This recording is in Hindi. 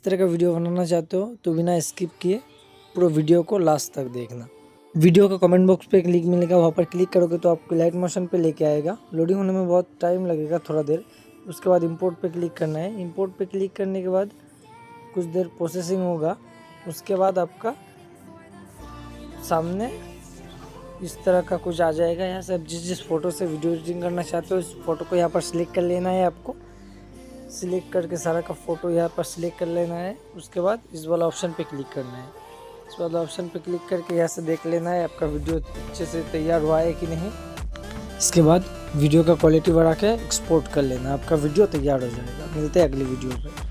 इस तरह का वीडियो बनाना चाहते हो तो बिना स्किप किए पूरा वीडियो को लास्ट तक देखना। वीडियो का कमेंट बॉक्स पे एक लिंक मिलेगा, वहाँ पर क्लिक करोगे तो आपको लाइट मोशन पे लेके आएगा। लोडिंग होने में बहुत टाइम लगेगा, थोड़ा देर। उसके बाद इंपोर्ट पे क्लिक करना है। इंपोर्ट पे क्लिक करने के बाद कुछ देर प्रोसेसिंग होगा। उसके बाद आपका सामने इस तरह का कुछ आ जाएगा। यहाँ से आप जिस फ़ोटो से वीडियो एडिटिंग करना चाहते हो इस फ़ोटो को यहाँ पर सिलेक्ट कर लेना है। आपको सिलेक्ट करके सारा का फ़ोटो यहाँ पर सिलेक्ट कर लेना है। उसके बाद इस वाला ऑप्शन पे क्लिक करना है। इस वाला ऑप्शन पे क्लिक करके यहाँ से देख लेना है आपका वीडियो अच्छे से तैयार हुआ है कि नहीं। इसके बाद वीडियो का क्वालिटी बढ़ा के एक्सपोर्ट कर लेना, आपका वीडियो तैयार हो जाएगा। मिलते हैं अगली वीडियो पे।